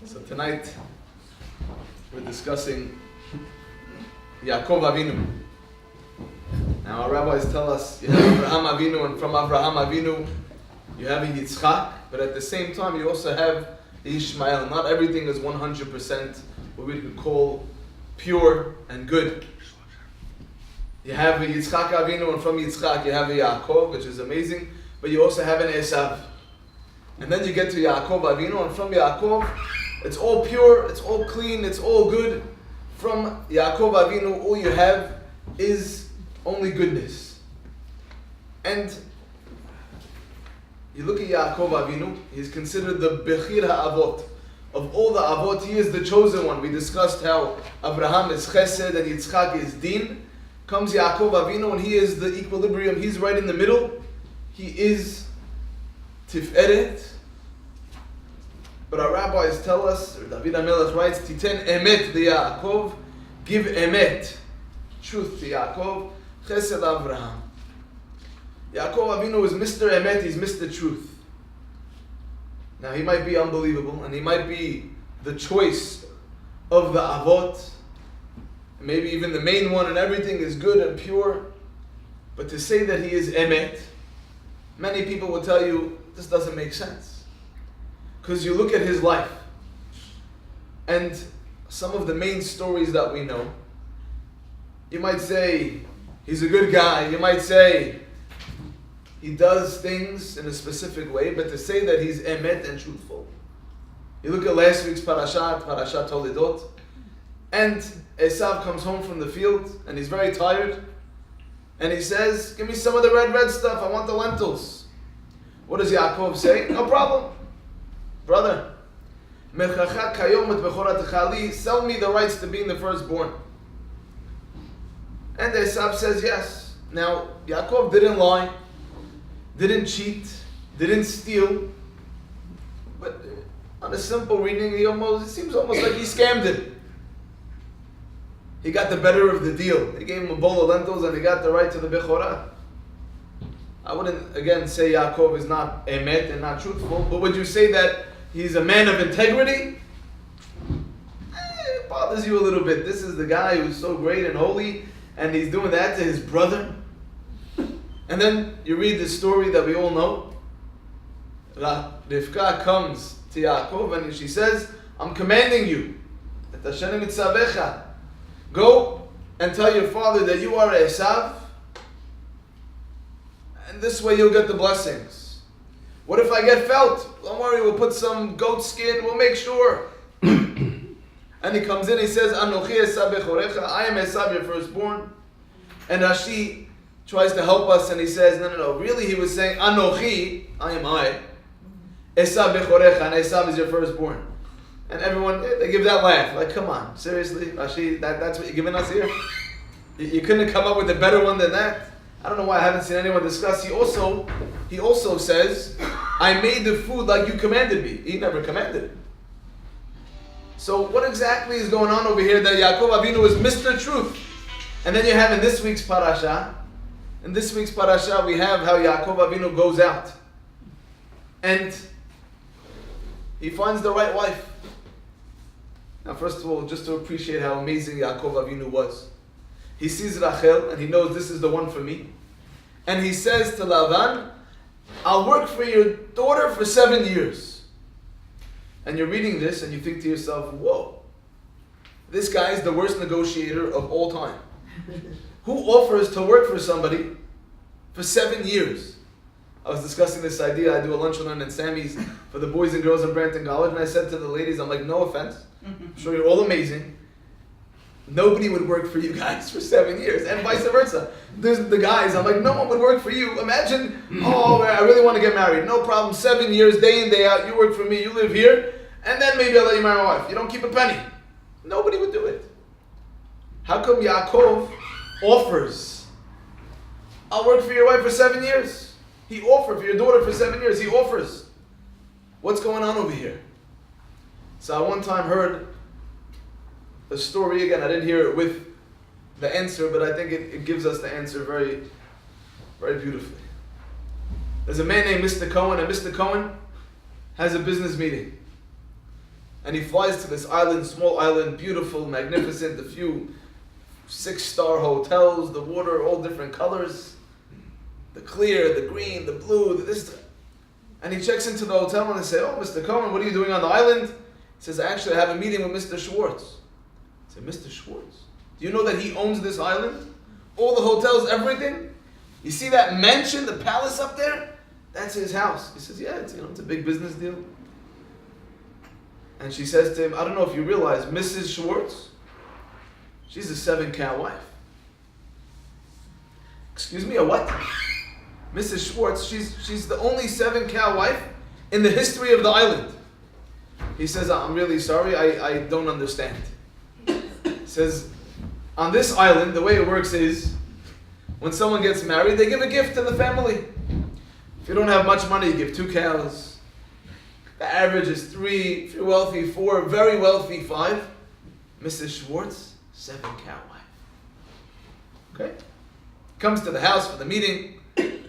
So tonight we're discussing Yaakov Avinu. Now our rabbis tell us you have Avraham Avinu, and from Avraham Avinu you have a Yitzchak, but at the same time you also have Ishmael. Not everything is 100% what we could call pure and good. You have a Yitzchak Avinu, and from Yitzchak you have a Yaakov, which is amazing, but you also have an Esav. And then you get to Yaakov Avinu, and from Yaakov it's all pure, it's all clean, it's all good. From Yaakov Avinu all you have is only goodness. And you look at Yaakov Avinu, he's considered the Bechir HaAvot. Of all the Avot, he is the chosen one. We discussed how Abraham is Chesed and Yitzchak is Din. Comes Yaakov Avinu and he is the equilibrium, he's right in the middle. He is Tiferet. But our rabbis tell us, or David HaMelech writes, Titen emet Yaakov, give emet, truth to Yaakov, Chesed Avraham. Yaakov Avinu is Mr. Emet, he's Mr. Truth. Now he might be unbelievable, and he might be the choice of the Avot, maybe even the main one, and everything is good and pure. But to say that he is Emet, many people will tell you, this doesn't make sense. Because you look at his life, and some of the main stories that we know, you might say, he's a good guy, you might say, he does things in a specific way, but to say that he's emet and truthful. You look at last week's Parashat Toledot, and Esav comes home from the field, and he's very tired, and he says, give me some of the red stuff, I want the lentils. What does Yaakov say? No problem. Brother, sell me the rights to being the firstborn. And Esav says yes. Now, Yaakov didn't lie, didn't cheat, didn't steal, but on a simple reading, it seems almost like he scammed him. He got the better of the deal. He gave him a bowl of lentils and he got the right to the Bechorah. I wouldn't, again, say Yaakov is not emet and not truthful, but would you say that he's a man of integrity? It bothers you a little bit. This is the guy who's so great and holy, and he's doing that to his brother. And then you read the story that we all know. Rivka comes to Yaakov and she says, I'm commanding you, go and tell your father that you are Esav, and this way you'll get the blessings. What if I get felt? Don't worry, we'll put some goat skin, we'll make sure. And he comes in, he says, Anochi Esav bechorecha, I am Esav, your firstborn. And Rashi tries to help us, and he says, no, really he was saying, Anochi, I am I, Esav bechorecha, and Esav is your firstborn. And everyone, they give that laugh, like, come on, seriously, Rashi, that's what you're giving us here? You couldn't come up with a better one than that? I don't know why I haven't seen anyone discuss. He also says, I made the food like you commanded me. He never commanded it. So what exactly is going on over here that Yaakov Avinu is Mr. Truth? And then you have in this week's parasha, we have how Yaakov Avinu goes out. And he finds the right wife. Now first of all, just to appreciate how amazing Yaakov Avinu was. He sees Rachel and he knows this is the one for me. And he says to Lavan, I'll work for your daughter for 7 years. And you're reading this and you think to yourself, whoa, this guy is the worst negotiator of all time. Who offers to work for somebody for 7 years? I was discussing this idea. I do a lunch and learn in Sammy's for the boys and girls in Branton College, and I said to the ladies, I'm like, no offense, I'm sure you're all amazing. Nobody would work for you guys for 7 years, and vice versa. There's the guys, I'm like, no one would work for you. Imagine, I really want to get married. No problem, 7 years, day in, day out, you work for me, you live here, and then maybe I'll let you marry my wife. You don't keep a penny. Nobody would do it. How come Yaakov offers? I'll work for your wife for 7 years. He offered for your daughter for 7 years. He offers. What's going on over here? So I one time heard a story, again, I didn't hear it with the answer, but I think it gives us the answer very, very beautifully. There's a man named Mr. Cohen, and Mr. Cohen has a business meeting. And he flies to this island, small island, beautiful, magnificent, a few 6-star hotels, the water, all different colors. The clear, the green, the blue, the this. And he checks into the hotel and they say, "Oh, Mr. Cohen, what are you doing on the island?" He says, "Actually, I have a meeting with Mr. Schwartz." I said, "Mr. Schwartz? Do you know that he owns this island? All the hotels, everything? You see that mansion, the palace up there? That's his house." He says, "Yeah, it's a big business deal." And she says to him, "I don't know if you realize, Mrs. Schwartz, she's a 7-cow wife." "Excuse me, a what?" "Mrs. Schwartz, she's the only 7-cow wife in the history of the island." He says, "I'm really sorry, I don't understand." He says, "On this island, the way it works is, when someone gets married, they give a gift to the family. If you don't have much money, you give 2 cows. The average is 3, if you're wealthy, 4, very wealthy, 5. Mrs. Schwartz, 7-cow wife." Okay? Comes to the house for the meeting.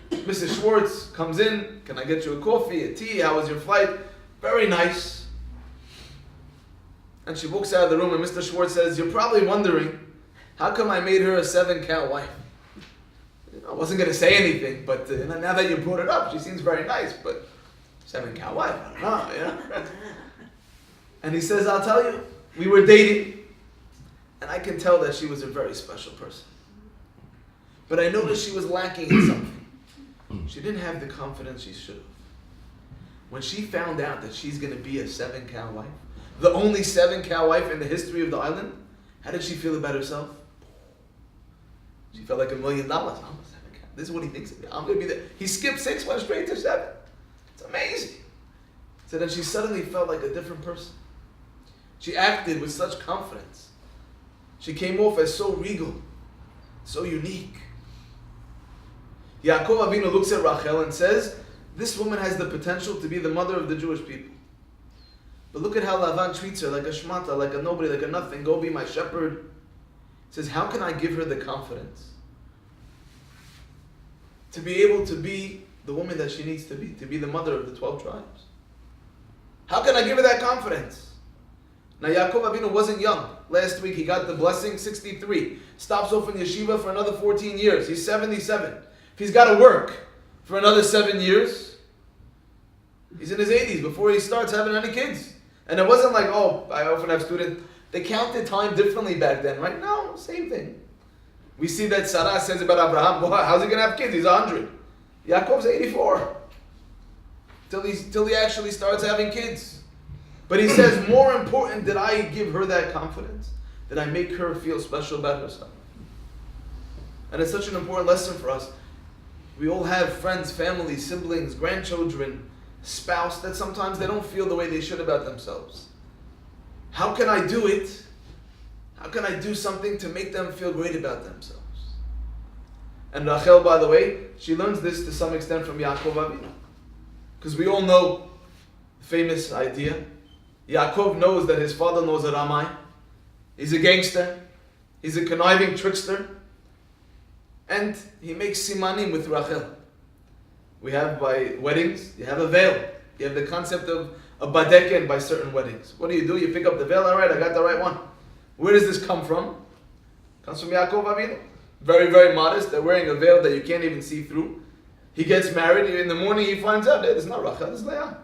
Mrs. Schwartz comes in. "Can I get you a coffee, a tea? How was your flight?" Very nice. And she walks out of the room and Mr. Schwartz says, "You're probably wondering, how come I made her a 7-cow wife?" I wasn't going to say anything, but now that you brought it up, she seems very nice, but 7-cow wife, I don't know, And he says, "I'll tell you, we were dating, and I can tell that she was a very special person. But I noticed she was lacking in something. She didn't have the confidence she should have. When she found out that she's going to be a 7-cow wife, the only 7-cow wife in the history of the island, how did she feel about herself? She felt like $1 million. I'm a 7-cow. This is what he thinks of me. I'm going to be there." He skipped 6, went straight to 7. It's amazing. So then she suddenly felt like a different person. She acted with such confidence. She came off as so regal, so unique. Yaakov Avinu looks at Rachel and says, "This woman has the potential to be the mother of the Jewish people. But look at how Lavan treats her, like a shmata, like a nobody, like a nothing. Go be my shepherd." He says, "How can I give her the confidence to be able to be the woman that she needs to be the mother of the 12 tribes? How can I give her that confidence?" Now Yaakov Avinu wasn't young. Last week he got the blessing, 63. Stops off in yeshiva for another 14 years. He's 77. If he's got to work for another 7 years, he's in his 80s before he starts having any kids. And it wasn't like, oh, I often have students, they counted time differently back then, right? No, same thing. We see that Sarah says about Abraham, well, how's he going to have kids? He's 100. Yaakov's 84. Till he actually starts having kids. But he says, more important, did I give her that confidence? Did I make her feel special about herself? And it's such an important lesson for us. We all have friends, family, siblings, grandchildren, spouse that sometimes they don't feel the way they should about themselves. How can I do it? How can I do something to make them feel great about themselves? And Rachel, by the way, she learns this to some extent from Yaakov Avinu. Because we all know the famous idea. Yaakov knows that his father-in-law is a Ramai. He's a gangster. He's a conniving trickster. And he makes simanim with Rachel. We have by weddings, you have a veil. You have the concept of a badeken by certain weddings. What do? You pick up the veil, all right, I got the right one. Where does this come from? It comes from Yaakov Avinu. Very, very modest. They're wearing a veil that you can't even see through. He gets married. In the morning he finds out, hey, this is not Rachel, this is Leah.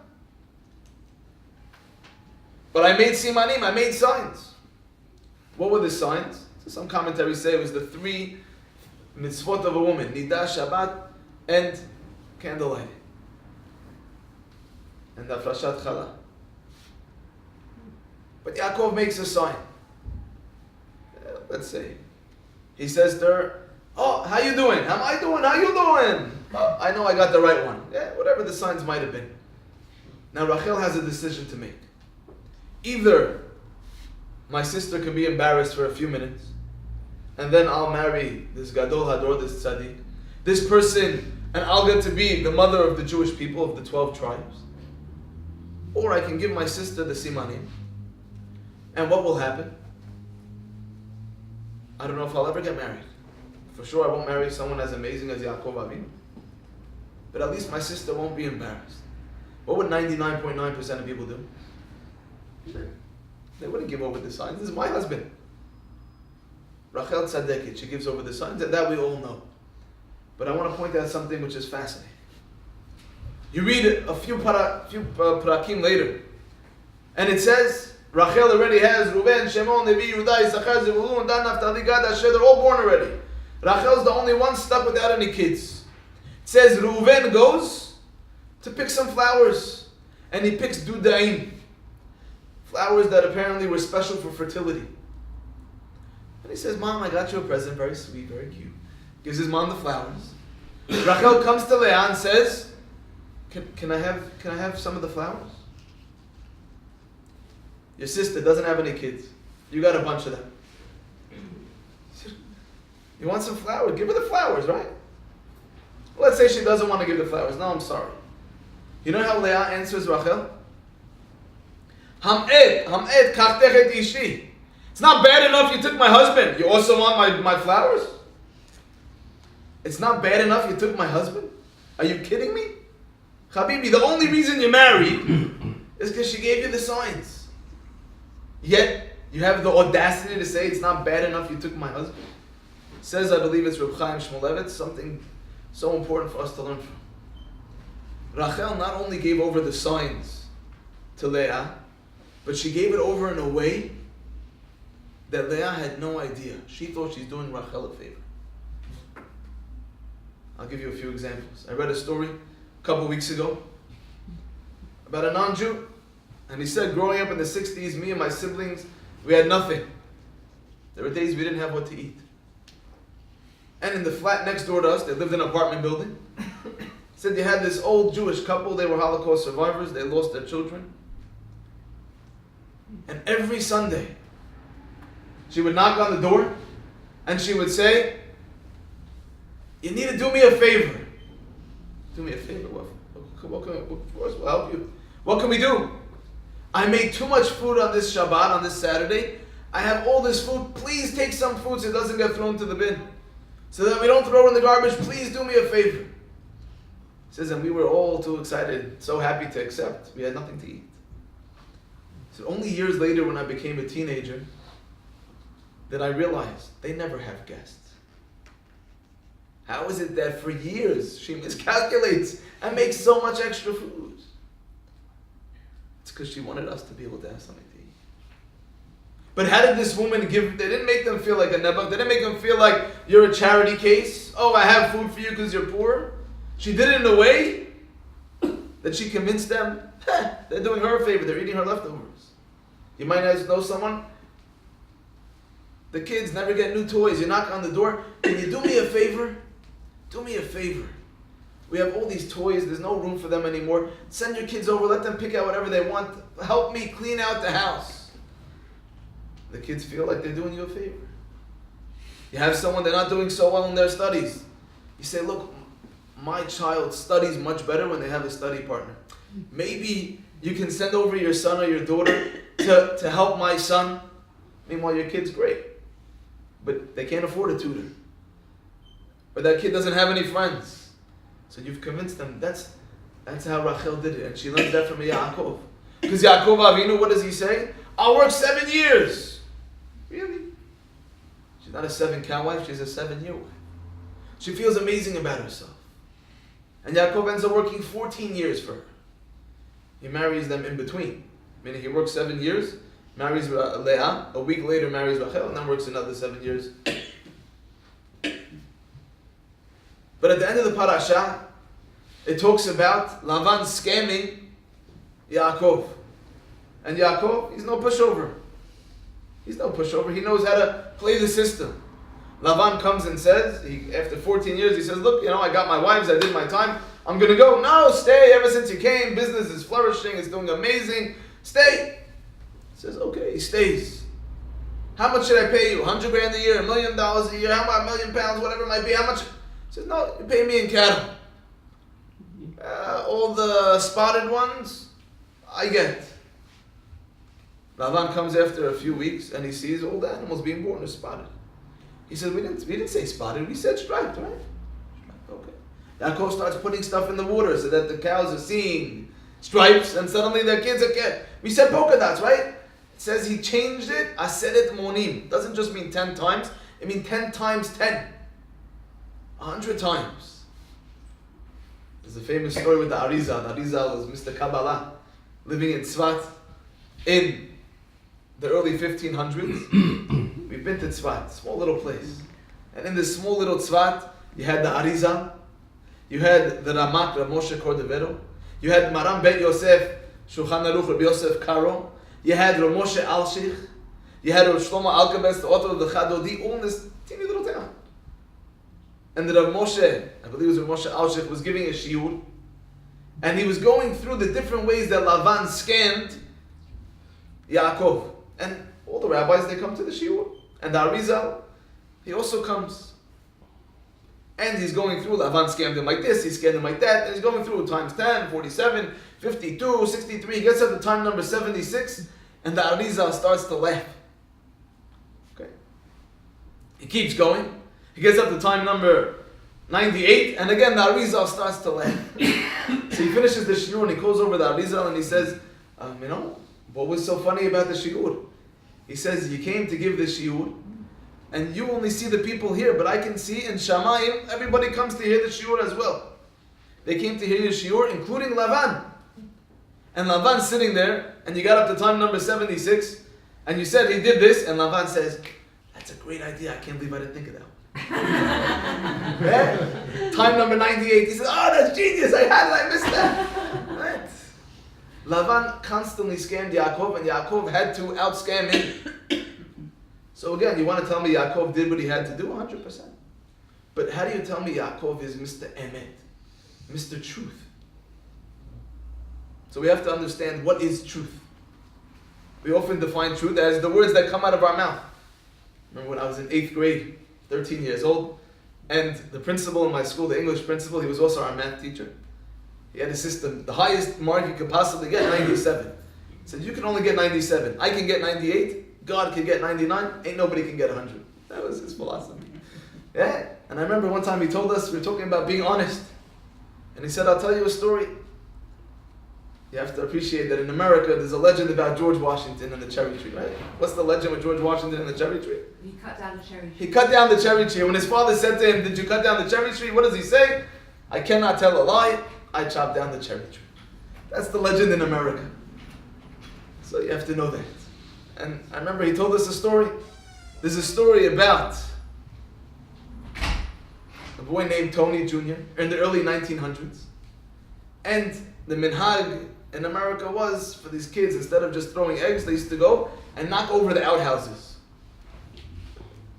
But I made simanim, I made signs. What were the signs? So some commentaries say it was the 3 mitzvot of a woman. Nidah, Shabbat, and candlelight. And Afrashat Chala. But Yaakov makes a sign. Let's say. He says to her, oh, how you doing? How am I doing? How you doing? Oh, I know I got the right one. Yeah, whatever the signs might have been. Now Rachel has a decision to make. Either my sister can be embarrassed for a few minutes, and then I'll marry this Gadol Hador, this Tzaddik, this person, and I'll get to be the mother of the Jewish people of the 12 tribes. Or I can give my sister the simanim. And what will happen? I don't know if I'll ever get married. For sure I won't marry someone as amazing as Yaakov Avinu. But at least my sister won't be embarrassed. What would 99.9% of people do? They wouldn't give over the signs. This is my husband. Rachel tzadeket, she gives over the signs, and that we all know. But I want to point out something which is fascinating. You read a few parakim later, and it says, Rachel already has Reuven, Shimon, Levi, Yehuda, Issachar, Zebulun, Dan, Naphtali, Gad, Asher. They're all born already. Rachel's the only one stuck without any kids. It says Reuven goes to pick some flowers, and he picks dudaim, flowers that apparently were special for fertility. And he says, Mom, I got you a present, very sweet, very cute. Gives his mom the flowers. Rachel comes to Leah and says, Can I have some of the flowers? Your sister doesn't have any kids. You got a bunch of them. You want some flowers? Give her the flowers, right? Let's say she doesn't want to give the flowers. No, I'm sorry. You know how Leah answers Rachel? Ham'ed, kachtech et ishi. It's not bad enough you took my husband. You also want my flowers? It's not bad enough you took my husband? Are you kidding me? Habibi, the only reason you're married is because she gave you the signs. Yet, you have the audacity to say it's not bad enough you took my husband? Says, I believe it's Reb Chaim Shmulevitz, something so important for us to learn from. Rachel not only gave over the signs to Leah, but she gave it over in a way that Leah had no idea. She thought she's doing Rachel a favor. I'll give you a few examples. I read a story a couple weeks ago about a non-Jew, and he said, growing up in the 60s, me and my siblings, we had nothing. There were days we didn't have what to eat. And in the flat next door to us, they lived in an apartment building. Said you had this old Jewish couple, they were Holocaust survivors, they lost their children. And every Sunday, she would knock on the door, and she would say, you need to do me a favor. Do me a favor? Of course, we'll help you. What can we do? I made too much food on this Shabbat, on this Saturday. I have all this food. Please take some food so it doesn't get thrown to the bin. So that we don't throw it in the garbage. Please do me a favor. He says, and we were all too excited, so happy to accept. We had nothing to eat. So only years later, when I became a teenager, that I realized they never have guests. How is it that for years she miscalculates and makes so much extra food? It's because she wanted us to be able to have something to eat. But how did this woman give? They didn't make them feel like a nebuch. They didn't make them feel like you're a charity case. Oh, I have food for you because you're poor. She did it in a way that she convinced them, they're doing her a favor. They're eating her leftovers. You might know someone. The kids never get new toys. You knock on the door. Can you do me a favor? Do me a favor. We have all these toys. There's no room for them anymore. Send your kids over. Let them pick out whatever they want. Help me clean out the house. The kids feel like they're doing you a favor. You have someone, they're not doing so well in their studies. You say, look, my child studies much better when they have a study partner. Maybe you can send over your son or your daughter to help my son. Meanwhile, your kid's great. But they can't afford a tutor. Or that kid doesn't have any friends. So you've convinced them. That's how Rachel did it. And she learned that from Yaakov. Because Yaakov Avinu, what does he say? I'll work 7 years. Really? She's not a 7-cow wife, she's a 7-year wife. She feels amazing about herself. And Yaakov ends up working 14 years for her. He marries them in between. Meaning he works 7 years, marries Leah, a week later marries Rachel, and then works another 7 years. But at the end of the parasha, it talks about Lavan scamming Yaakov. And Yaakov, he's no pushover. He's no pushover. He knows how to play the system. Lavan comes and says, after 14 years, he says, look, I got my wives, I did my time, I'm going to go. No, stay. Ever since you came, business is flourishing, it's doing amazing. Stay. He says, okay, he stays. How much should I pay you? 100 grand a year, $1 million a year, how about £1 million, whatever it might be, how much? He says, no, you pay me in cattle. All the spotted ones, I get. Lavan comes after a few weeks and he sees all the animals being born are spotted. He says, we didn't say spotted, we said striped, right? Okay. Yaakov starts putting stuff in the water so that the cows are seeing stripes and suddenly their kids are we said polka dots, right? says he changed it, Aseret Monim. Doesn't just mean 10 times, it means 10 times 10. 100 times. There's a famous story with the Arizal. The Arizal was Mr. Kabbalah, living in Tzfat in the early 1500s. We've been to Tzfat, small little place. And in this small little Tzfat, you had the Arizal, you had the Ramak, Rav Moshe Cordovero, you had Maram Bet Yosef, Shulchan Aruch, Rabbi Yosef Karo, you had Rav Moshe Alshich, you had Rav Shlomo Alkabetz, the author of the Chadodi, all in this teeny little town. And the Rav Moshe, I believe it was Rav Moshe Alshich, was giving a shiur, and he was going through the different ways that Lavan scammed Yaakov. And all the rabbis, they come to the shiur. And the Arizal, he also comes. And he's going through, Lavan scammed him like this, he scammed him like that, and he's going through times 10, 47, 52, 63, he gets up to time number 76, and the Arizal starts to laugh. Okay. He keeps going, he gets up to time number 98, and again the Arizal starts to laugh. So he finishes the shiur, and he goes over the Arizal, and he says, what was so funny about the shiur? He says, you came to give the shiur, and you only see the people here, but I can see in Shamayim, everybody comes to hear the shiur as well. They came to hear your shiur, including Lavan. And Lavan's sitting there, and you got up to time number 76, and you said he did this, and Lavan says, that's a great idea, I can't believe I didn't think of that one. Right? Time number 98, he says, oh, that's genius, I missed that. Right? Lavan constantly scammed Yaakov, and Yaakov had to outscam him. So again, you want to tell me Yaakov did what he had to do? 100%. But how do you tell me Yaakov is Mr. Emet? Mr. Truth? So we have to understand what is truth. We often define truth as the words that come out of our mouth. Remember when I was in 8th grade, 13 years old, and the principal in my school, the English principal, he was also our math teacher. He had a system, the highest mark you could possibly get, 97. He said, you can only get 97. I can get 98. God can get 99, ain't nobody can get 100. That was his philosophy. Yeah, and I remember one time he told us, we were talking about being honest. And he said, I'll tell you a story. You have to appreciate that in America, there's a legend about George Washington and the cherry tree, right? What's the legend with George Washington and the cherry tree? He cut down the cherry tree. He cut down the cherry tree. When his father said to him, did you cut down the cherry tree? What does he say? I cannot tell a lie, I chopped down the cherry tree. That's the legend in America. So you have to know that. And I remember he told us a story. There's a story about a boy named Tony Jr. in the early 1900s. And the minhag in America was, for these kids, instead of just throwing eggs, they used to go and knock over the outhouses.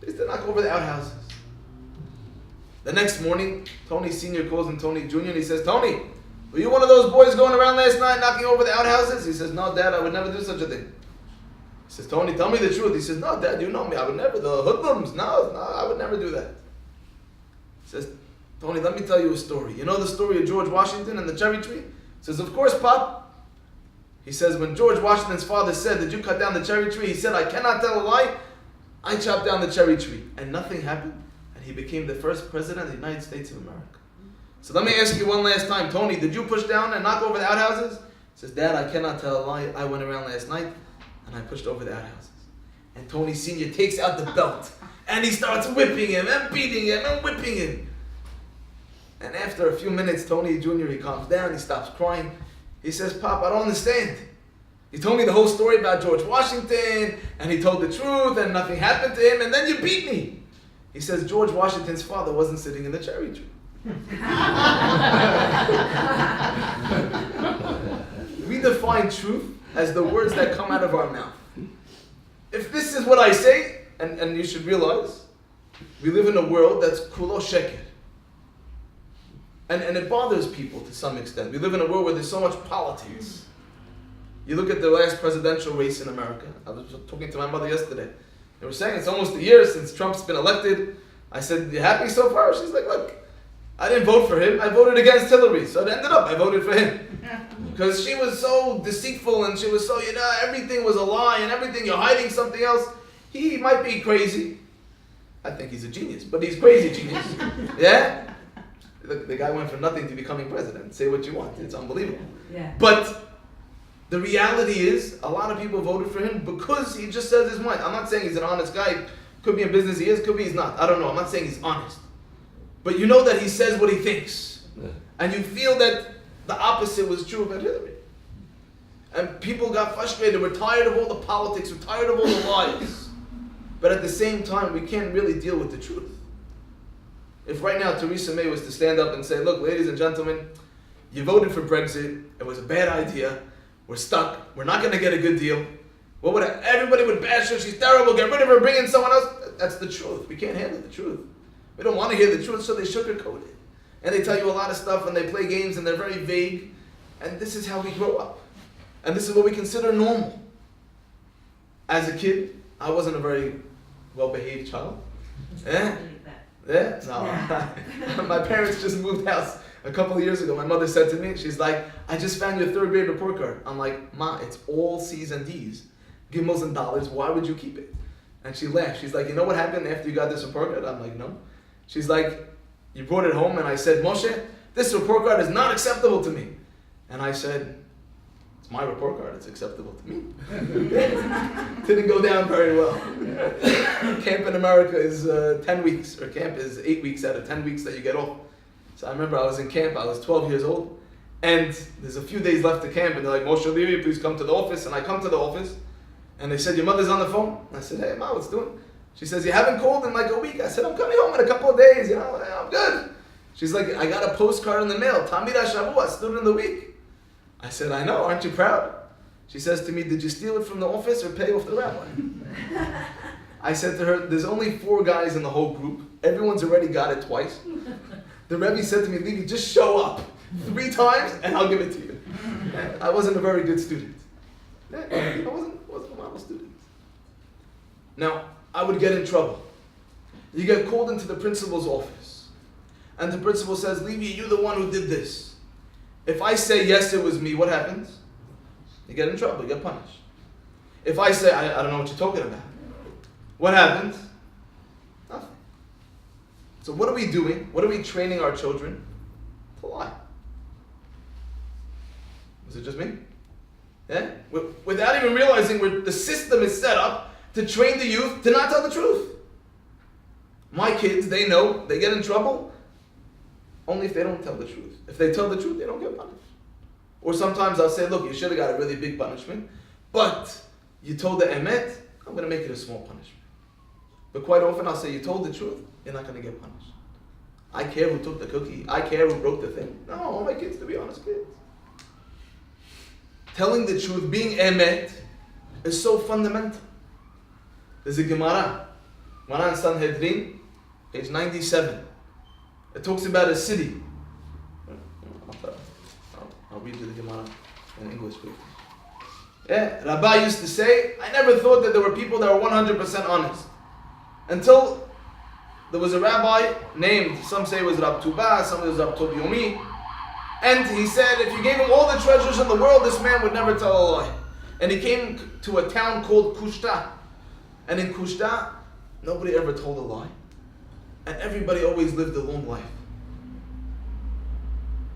They used to knock over the outhouses. The next morning, Tony Sr. calls him Tony Jr. and he says, Tony, were you one of those boys going around last night knocking over the outhouses? He says, no, Dad, I would never do such a thing. He says, Tony, tell me the truth. He says, no, Dad, you know me. I would never. The hoodlums, no, I would never do that. He says, Tony, let me tell you a story. You know the story of George Washington and the cherry tree? He says, of course, Pop. He says, when George Washington's father said, did you cut down the cherry tree? He said, I cannot tell a lie. I chopped down the cherry tree. And nothing happened. And he became the first president of the United States of America. So let me ask you one last time. Tony, did you push down and knock over the outhouses? He says, Dad, I cannot tell a lie. I went around last night and I pushed over the outhouses. And Tony Sr. takes out the belt and he starts whipping him and beating him and whipping him. And after a few minutes, Tony Jr., he calms down, he stops crying. He says, Pop, I don't understand. You told me the whole story about George Washington and he told the truth and nothing happened to him and then you beat me. He says, George Washington's father wasn't sitting in the cherry tree. We define truth as the words that come out of our mouth. If this is what I say, and you should realize, we live in a world that's kulo sheker. And it bothers people to some extent. We live in a world where there's so much politics. You look at the last presidential race in America. I was talking to my mother yesterday. They were saying it's almost a year since Trump's been elected. I said, you happy so far? She's like, look, I didn't vote for him. I voted against Hillary. So it ended up, I voted for him. Because she was so deceitful and she was so, everything was a lie and everything, you're hiding something else. He might be crazy. I think he's a genius, but he's crazy genius. Yeah? Look, the guy went from nothing to becoming president. Say what you want. It's unbelievable. Yeah. But The reality is, a lot of people voted for him because he just says his mind. I'm not saying he's an honest guy. Could be in business he is, could be he's not. I don't know. I'm not saying he's honest. But you know that he says what he thinks. Yeah. And you feel that the opposite was true about Hillary. And people got frustrated. We're tired of all the politics. We're tired of all the lies. But at the same time, we can't really deal with the truth. If right now Theresa May was to stand up and say, look, ladies and gentlemen, you voted for Brexit. It was a bad idea. We're stuck. We're not going to get a good deal. Everybody would bash her. She's terrible. Get rid of her. Bring in someone else. That's the truth. We can't handle the truth. We don't want to hear the truth, so they sugarcoat it. And they tell you a lot of stuff, and they play games, and they're very vague. And this is how we grow up. And this is what we consider normal. As a kid, I wasn't a very well-behaved child. Yeah? No. My parents just moved house a couple of years ago. My mother said to me, she's like, I just found your 3rd grade report card. I'm like, Ma, it's all C's and D's. Gimels and dollars. Why would you keep it? And she laughed. She's like, you know what happened after you got this report card? I'm like, no. She's like, you brought it home, and I said, Moshe, this report card is not acceptable to me. And I said, it's my report card, it's acceptable to me. Didn't go down very well. Camp in America is 10 weeks, or camp is 8 weeks out of 10 weeks that you get off. So I remember I was in camp, I was 12 years old, and there's a few days left to camp, and they're like, Moshe Leary, please come to the office. And I come to the office, and they said, your mother's on the phone? And I said, hey, Ma, what's doing? She says, you haven't called in like a week. I said, I'm coming home in a couple of days, I'm good. She's like, I got a postcard in the mail, Tamira Shavua, student of the week. I said, I know, aren't you proud? She says to me, did you steal it from the office or pay off the rabbi? I said to her, there's only 4 guys in the whole group. Everyone's already got it twice. The Rebbe said to me, Levi, just show up 3 times and I'll give it to you. I wasn't a very good student. I wasn't a model student. Now, I would get in trouble. You get called into the principal's office. And the principal says, Levi, you're the one who did this. If I say, yes, it was me, what happens? You get in trouble, you get punished. If I say, I don't know what you're talking about, what happens? Nothing. So what are we doing? What are we training our children? To lie. Was it just me? Yeah? Without even realizing the system is set up to train the youth to not tell the truth. My kids, they know they get in trouble only if they don't tell the truth. If they tell the truth, they don't get punished. Or sometimes I'll say, look, you should have got a really big punishment, but you told the emet, I'm going to make it a small punishment. But quite often I'll say, you told the truth, you're not going to get punished. I care who took the cookie. I care who broke the thing. No, I want my kids to be honest kids. Telling the truth, being emet, is so fundamental. There's a Gemara in Sanhedrin, page 97. It talks about a city. I'll read you the Gemara in English, please. Yeah, Rabbi used to say, I never thought that there were people that were 100% honest. Until there was a rabbi named, some say it was Rab Tuba, some it was Rab Tov Yomi. And he said, if you gave him all the treasures in the world, this man would never tell a lie. And he came to a town called Kushta. And in Kushta, nobody ever told a lie. And everybody always lived a long life.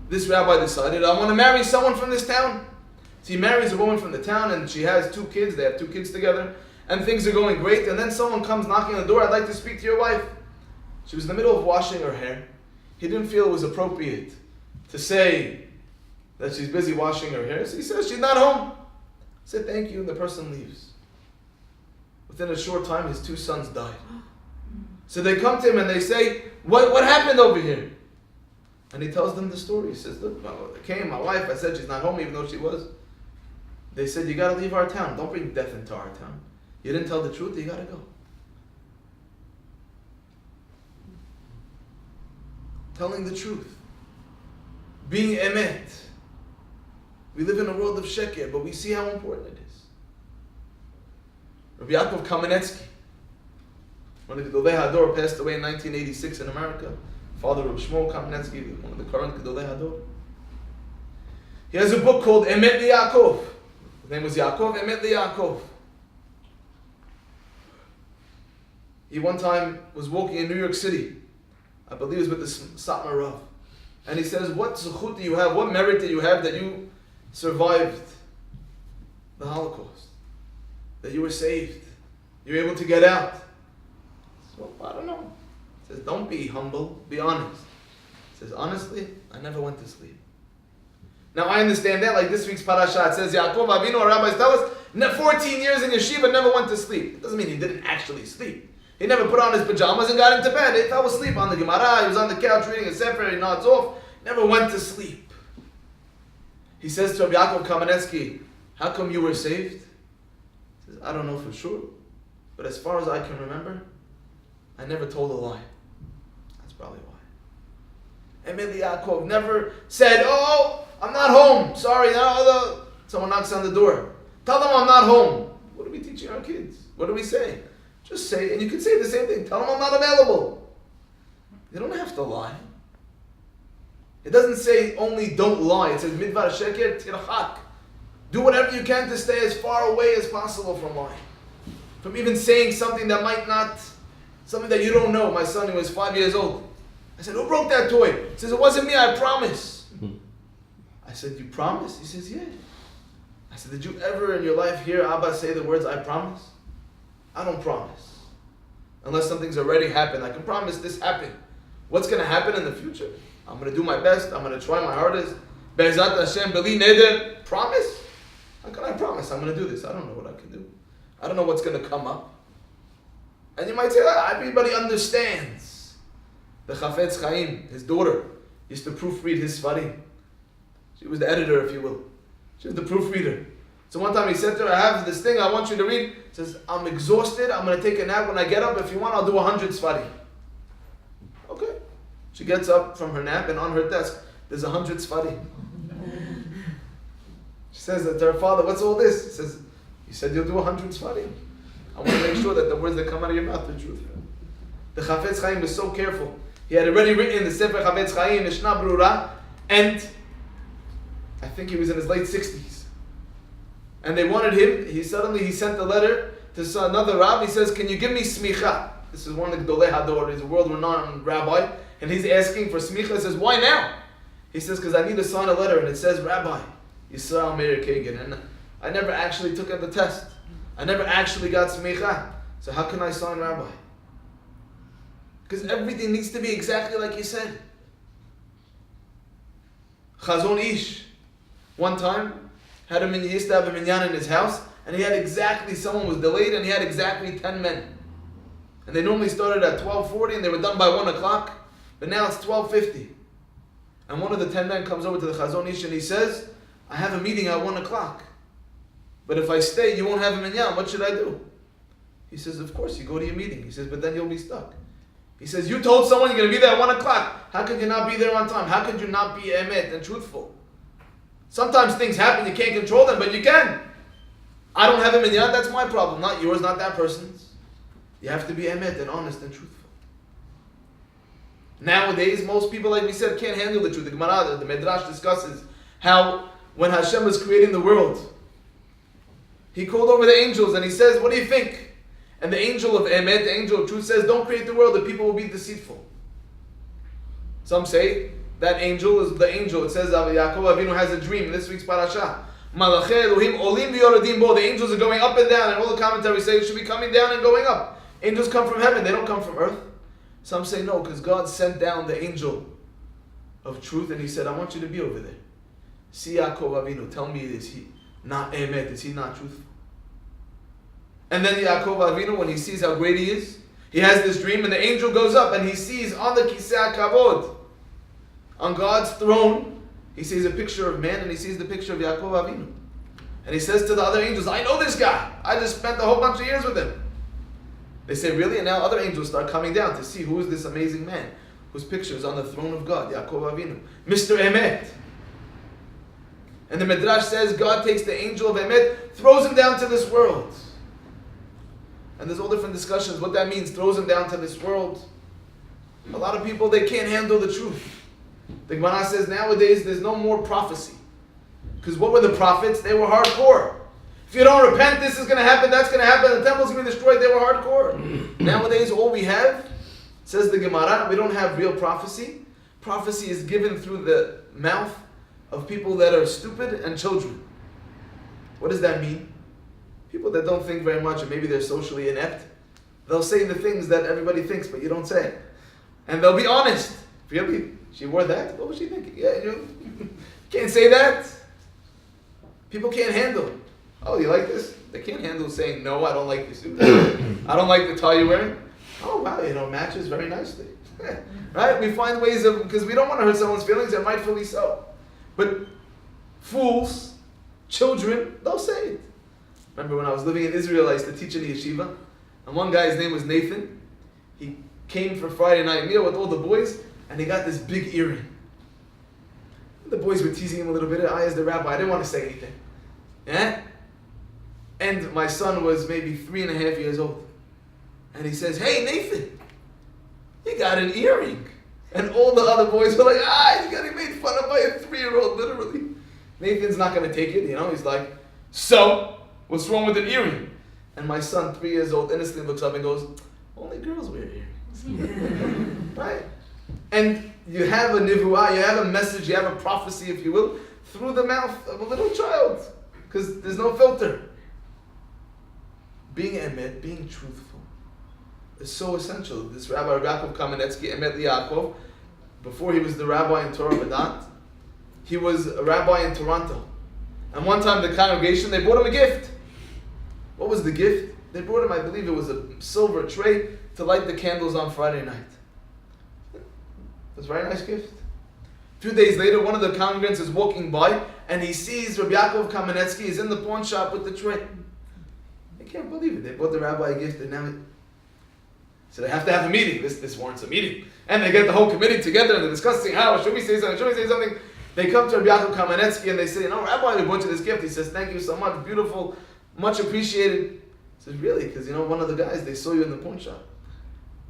This rabbi decided, I want to marry someone from this town. So he marries a woman from the town and she has 2 kids. They have 2 kids together. And things are going great. And then someone comes knocking on the door. I'd like to speak to your wife. She was in the middle of washing her hair. He didn't feel it was appropriate to say that she's busy washing her hair. So he says, she's not home. He said, thank you. And the person leaves. Within a short time, his 2 sons died. So they come to him and they say, what happened over here? And he tells them the story. He says, look, I came, my wife, I said she's not home even though she was. They said, you got to leave our town. Don't bring death into our town. You didn't tell the truth, you got to go. Telling the truth. Being emet. We live in a world of sheker, but we see how important it is. Rabbi Yaakov Kamenetsky, one of the Gedolei Hador, passed away in 1986 in America. Father of Shmuel Kamenetsky, one of the current Gedolei Hador. He has a book called Emet Yaakov. His name was Yaakov, Emet Yaakov. He one time was walking in New York City. I believe it was with the Satmar Rav. And he says, what zuchut do you have, what merit do you have that you survived the Holocaust. That you were saved. You were able to get out. So, I don't know. He says, don't be humble, be honest. He says, honestly, I never went to sleep. Now I understand that, like this week's parasha, it says, Yaakov Avinu, our rabbis tell us, 14 years in yeshiva, never went to sleep. It doesn't mean he didn't actually sleep. He never put on his pajamas and got into bed. He fell asleep on the Gemara, he was on the couch reading a sefer, he nods off, never went to sleep. He says to Rabbi Yaakov Kamenetsky, how come you were saved? He says, I don't know for sure, but as far as I can remember, I never told a lie. That's probably why. Emet Yaakov never said, oh, I'm not home. Sorry, no. Someone knocks on the door. Tell them I'm not home. What are we teaching our kids? What do we say? Just say, and you can say the same thing. Tell them I'm not available. You don't have to lie. It doesn't say only don't lie. It says midvar sheker tirchak. Do whatever you can to stay as far away as possible from lying. From even saying something that might not, something that you don't know. My son, he was 5 years old. I said, who broke that toy? He says, it wasn't me, I promise. I said, you promise? He says, yeah. I said, did you ever in your life hear Abba say the words, I promise? I don't promise. Unless something's already happened. I can promise this happened. What's going to happen in the future? I'm going to do my best. I'm going to try my hardest. Be'ezat Hashem, beli neder. Promise? How can I promise I'm going to do this? I don't know what I can do. I don't know what's going to come up. And you might say, everybody understands. The Chafetz Chaim, his daughter, used to proofread his Sfarim. She was the editor, if you will. She was the proofreader. So one time he said to her, I have this thing I want you to read. He says, I'm exhausted. I'm going to take a nap. When I get up, if you want, I'll do 100 Sfarim. Okay. She gets up from her nap, and on her desk, there's 100 Sfarim. She says to her father, what's all this? He says, you said you'll do 100 Sfarim. I want to make sure that the words that come out of your mouth are truth. The Chafetz Chaim was so careful. He had already written the Sefer Chafetz Chaim, Mishnah Brura, and I think he was in his late 60s. And they wanted him, he sent a letter to another Rav. He says, can you give me smicha? This is one of the Gedolei Hador, he's a world-renowned rabbi, and he's asking for smicha. He says, why now? He says, because I need to sign a letter, and it says, Rabbi Yisrael Meir Kagan, and I never actually took the test. I never actually got smicha. So how can I sign Rabbi? Because everything needs to be exactly like you said. Chazon Ish, one time, he used to have a minyan in his house, and he had exactly, someone was delayed, and he had exactly 10 men. And they normally started at 12:40, and they were done by 1 o'clock, but now it's 12:50. And one of the 10 men comes over to the Chazon Ish, and he says, I have a meeting at 1 o'clock. But if I stay, you won't have a minyan. What should I do? He says, of course, you go to your meeting. He says, but then you'll be stuck. He says, you told someone you're going to be there at 1 o'clock. How could you not be there on time? How could you not be emet and truthful? Sometimes things happen, you can't control them, but you can. I don't have a minyan, that's my problem. Not yours, not that person's. You have to be emet and honest and truthful. Nowadays, most people, like we said, can't handle the truth. The Gemara, the Midrash discusses how when Hashem was creating the world, He called over the angels and He says, what do you think? And the angel of Emet, the angel of truth, says, don't create the world, the people will be deceitful. Some say that angel is the angel. It says Yaakov Avinu has a dream in this week's parasha. Malachei Elohim olim v'yoredim bo. The angels are going up and down, and all the commentaries say it should be coming down and going up. Angels come from heaven, they don't come from earth. Some say no, because God sent down the angel of truth, and He said, I want you to be over there. See Yaakov Avinu, tell me, is he not Emet? Is he not truthful? And then Yaakov Avinu, when he sees how great he is, he has this dream, and the angel goes up, and he sees on the Kisei HaKavod, on God's throne, he sees a picture of man, and he sees the picture of Yaakov Avinu. And he says to the other angels, I know this guy. I just spent a whole bunch of years with him. They say, really? And now other angels start coming down to see who is this amazing man whose picture is on the throne of God, Yaakov Avinu, Mr. Emet. And the Midrash says God takes the angel of Emet, throws him down to this world. And there's all different discussions what that means, throws him down to this world. A lot of people, they can't handle the truth. The Gemara says nowadays there's no more prophecy. Because what were the prophets? They were hardcore. If you don't repent, this is going to happen, that's going to happen, the temple's going to be destroyed. They were hardcore. Nowadays, all we have, says the Gemara, we don't have real prophecy. Prophecy is given through the mouth of people that are stupid and children. What does that mean? People that don't think very much, or maybe they're socially inept, they'll say the things that everybody thinks, but you don't say. And they'll be honest. Really? She wore that? What was she thinking? Yeah, you can't say that. People can't handle. Oh, you like this? They can't handle saying, no, I don't like your suit. I don't like the tie you're wearing. Oh, wow, it matches very nicely. Right? We find ways of, because we don't want to hurt someone's feelings, and rightfully so. But fools, children, they'll say it. Remember when I was living in Israel, I used to teach in the yeshiva, and one guy's name was Nathan. He came for Friday night meal with all the boys, and he got this big earring. The boys were teasing him a little bit. I, as the rabbi, I didn't want to say anything. Yeah? And my son was maybe 3.5 years old. And he says, hey, Nathan, you got an earring. And all the other boys were like, he's getting made fun of by a 3-year-old, literally. Nathan's not going to take it, he's like, so, what's wrong with an earring? And my son, 3 years old, innocently looks up and goes, only girls wear earrings. Right? And you have a nivuah, you have a message, you have a prophecy, if you will, through the mouth of a little child. Because there's no filter. Being emet, being truthful, is so essential. This Rabbi Yaakov Kamenetsky, Emet Yaakov, before he was the rabbi in Torah Vedat, he was a rabbi in Toronto. And one time the congregation, they brought him a gift. What was the gift? They brought him, I believe it was a silver tray to light the candles on Friday night. It was a very nice gift. A few days later, one of the congregants is walking by and he sees Rabbi Yaakov Kamenetsky is in the pawn shop with the tray. I can't believe it. They bought the rabbi a gift and now so they have to have a meeting. This warrants a meeting. And they get the whole committee together and they're discussing how, should we say something, should we say something? They come to Rabbi Yaakov Kamenetsky and they say, Rabbi, we bought you this gift. He says, thank you so much, beautiful, much appreciated. He says, really? Because one of the guys, they saw you in the pawn shop.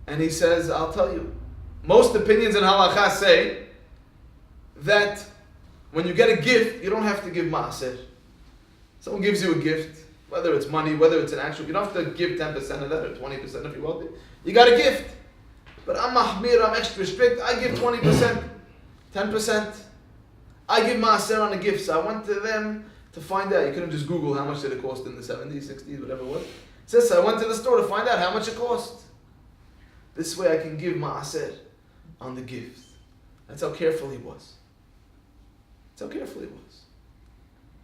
And he says, I'll tell you, most opinions in halakha say that when you get a gift, you don't have to give ma'aser. Someone gives you a gift, whether it's money, whether it's an actual, you don't have to give 10% of that or 20% if you're wealthy. You got a gift. But I'm mahmir, I'm extra strict, I give 20%, 10%. I give ma'aser on a gift. So I went to them to find out. You couldn't just Google how much did it cost in the 70s, 60s, whatever it was. It says, so I went to the store to find out how much it cost. This way I can give ma'aser on the gift. That's how careful he was. That's how careful he was.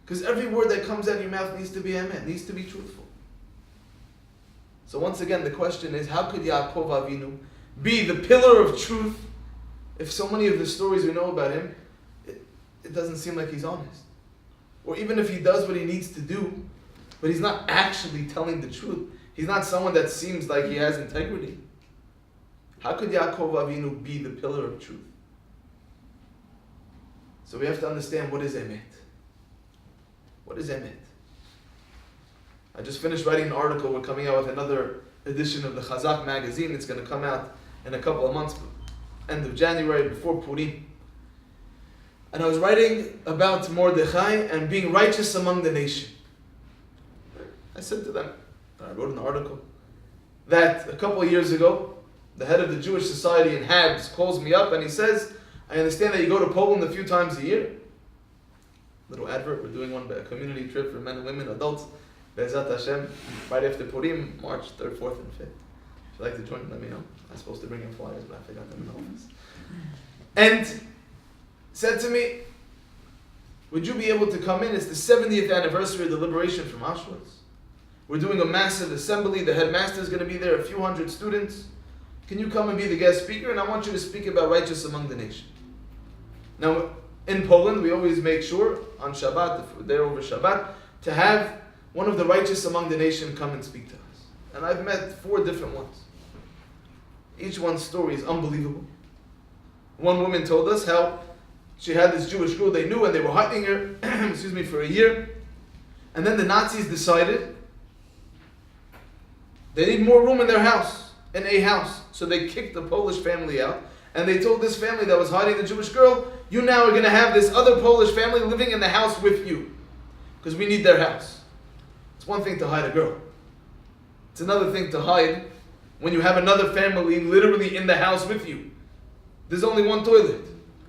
Because every word that comes out of your mouth needs to be emet, needs to be truthful. So once again, the question is, how could Yaakov Avinu be the pillar of truth if so many of the stories we know about him, it doesn't seem like he's honest? Or even if he does what he needs to do, but he's not actually telling the truth. He's not someone that seems like he has integrity. How could Yaakov Avinu be the pillar of truth? So we have to understand, what is emet? What is emet? I just finished writing an article. We're coming out with another edition of the Chazak magazine. It's going to come out in a couple of months, end of January, before Purim. And I was writing about Mordechai and being righteous among the nation. I said to them, I wrote an article, that a couple of years ago, the head of the Jewish Society in Habs calls me up and he says, I understand that you go to Poland a few times a year. Little advert, we're doing a community trip for men and women, adults, Be'ezat Hashem, right after Purim, March 3rd, 4th, and 5th. If you'd like to join, let me know. I'm supposed to bring in flyers, but I forgot them in the office. And said to me, would you be able to come in? It's the 70th anniversary of the liberation from Auschwitz. We're doing a massive assembly. The headmaster is going to be there, a few hundred students. Can you come and be the guest speaker? And I want you to speak about righteous among the nation. Now, in Poland, we always make sure on Shabbat, if we're there over Shabbat, to have one of the righteous among the nation come and speak to us. And I've met 4 different ones. Each one's story is unbelievable. One woman told us how she had this Jewish girl they knew and they were hiding her for a year. And then the Nazis decided they need more room in their house, in a house. So they kicked the Polish family out. And they told this family that was hiding the Jewish girl, you now are going to have this other Polish family living in the house with you. Because we need their house. It's one thing to hide a girl. It's another thing to hide when you have another family literally in the house with you. There's only one toilet.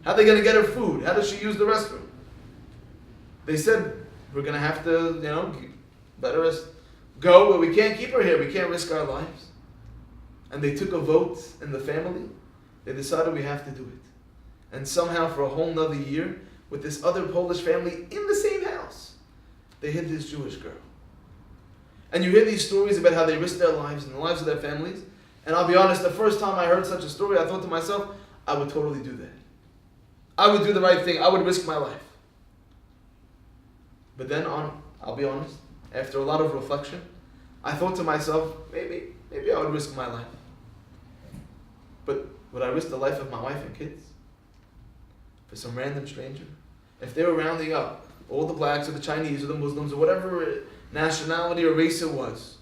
How are they going to get her food? How does she use the restroom? They said, we're going to have to, let her go, but we can't keep her here. We can't risk our lives. And they took a vote in the family. They decided we have to do it. And somehow for a whole nother year, with this other Polish family in the same house, they hid this Jewish girl. And you hear these stories about how they risked their lives and the lives of their families. And I'll be honest, the first time I heard such a story, I thought to myself, I would totally do that. I would do the right thing. I would risk my life. But then, I'll be honest, after a lot of reflection, I thought to myself, maybe I would risk my life. But would I risk the life of my wife and kids? For some random stranger? If they were rounding up all the blacks or the Chinese or the Muslims or whatever nationality or race it was,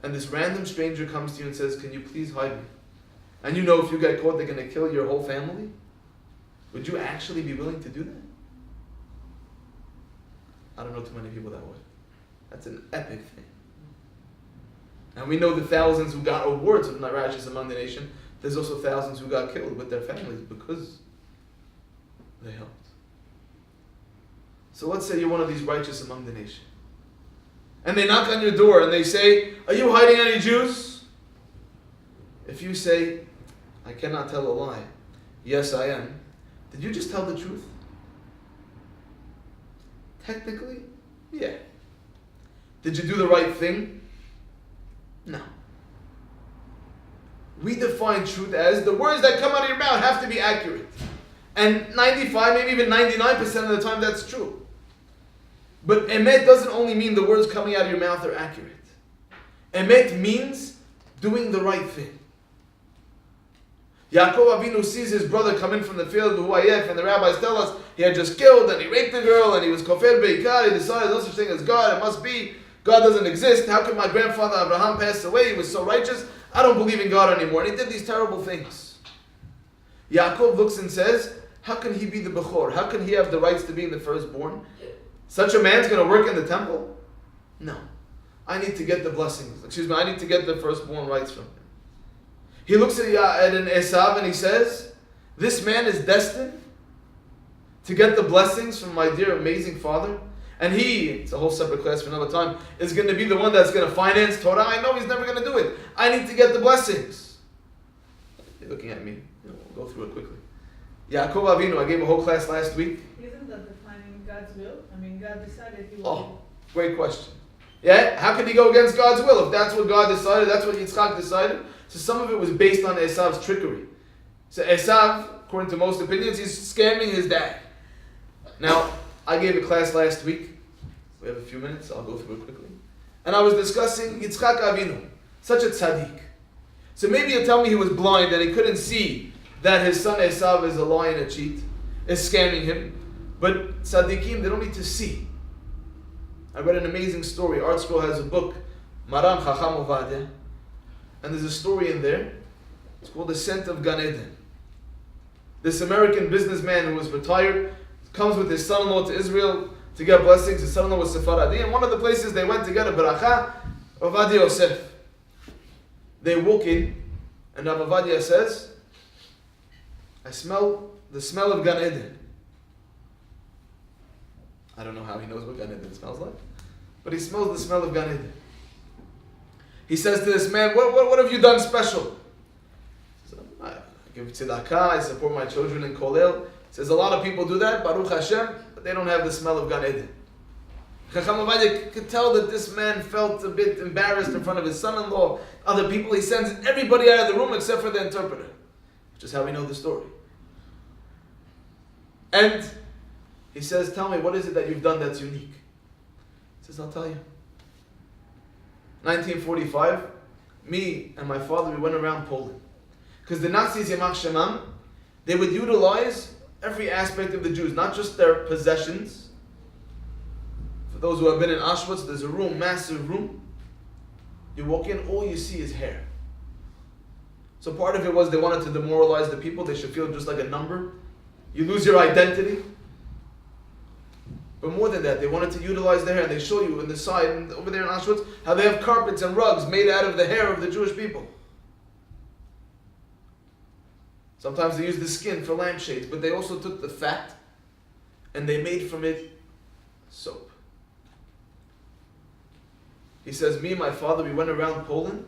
and this random stranger comes to you and says, can you please hide me? And you know if you get caught, they're going to kill your whole family? Would you actually be willing to do that? I don't know too many people that would. That's an epic thing. And we know the thousands who got awards of righteous among the nation. There's also thousands who got killed with their families because they helped. So let's say you're one of these righteous among the nation. And they knock on your door and they say, are you hiding any Jews? If you say, I cannot tell a lie, yes I am, did you just tell the truth? Technically, yeah. Did you do the right thing? No. We define truth as the words that come out of your mouth have to be accurate. And 95, maybe even 99% of the time that's true. But emet doesn't only mean the words coming out of your mouth are accurate. Emet means doing the right thing. Yaakov Avinu sees his brother come in from the field, and the rabbis tell us he had just killed and he raped the girl and he was kofer beikar. He decided no such thing as God. It must be God doesn't exist. How could my grandfather Abraham pass away? He was so righteous. I don't believe in God anymore. And he did these terrible things. Yaakov looks and says, how can he be the Bechor? How can he have the rights to be the firstborn? Such a man's going to work in the temple? No. I need to get the blessings. I need to get the firstborn rights from him. He looks at an Esav and he says, this man is destined to get the blessings from my dear amazing father. And he, it's a whole separate class for another time, is going to be the one that's going to finance Torah. I know he's never going to do it. I need to get the blessings. You're looking at me. We'll go through it quickly. Yaakov Avinu, I gave a whole class last week. Isn't that defining God's will? I mean, God decided he will. Oh, great question. Yeah, how can he go against God's will? If that's what God decided, that's what Yitzchak decided. So some of it was based on Esav's trickery. So Esav, according to most opinions, he's scamming his dad. Now, I gave a class last week. We have a few minutes, I'll go through it quickly. And I was discussing Yitzchak Avinu, such a tzaddik. So maybe you'll tell me he was blind and he couldn't see that his son Esav is a lie and a cheat, is scamming him. But tzaddikim, they don't need to see. I read an amazing story. Art Scroll has a book, Maram Chacham Ovadia. And there's a story in there. It's called The Scent of Gan Eden. This American businessman who was retired comes with his son-in-law to Israel to get blessings. His son-in-law was Sephardi. And one of the places they went to get a beracha, Ovadia Yosef. They walk in, and Rav Ovadia says, I smell the smell of Gan Eden. I don't know how he knows what Gan Eden smells like, but he smells the smell of Gan Eden. He says to this man, what have you done special? He says, I give tzedakah, I support my children in Kolel. He says, a lot of people do that, Baruch Hashem, but they don't have the smell of Gan Eden. Chacham Ovadia could tell that this man felt a bit embarrassed in front of his son-in-law, other people. He sends everybody out of the room except for the interpreter, which is how we know the story. And he says, tell me, what is it that you've done that's unique? He says, I'll tell you. 1945, me and my father, we went around Poland. Because the Nazis, Yamach Shemam, they would utilize every aspect of the Jews, not just their possessions. For those who have been in Auschwitz, there's a room, massive room. You walk in, all you see is hair. So part of it was they wanted to demoralize the people. They should feel just like a number. You lose your identity. But more than that, they wanted to utilize their hair. And they show you in the side, and over there in Auschwitz, how they have carpets and rugs made out of the hair of the Jewish people. Sometimes they used the skin for lampshades, but they also took the fat and they made from it soap. He says, me and my father, we went around Poland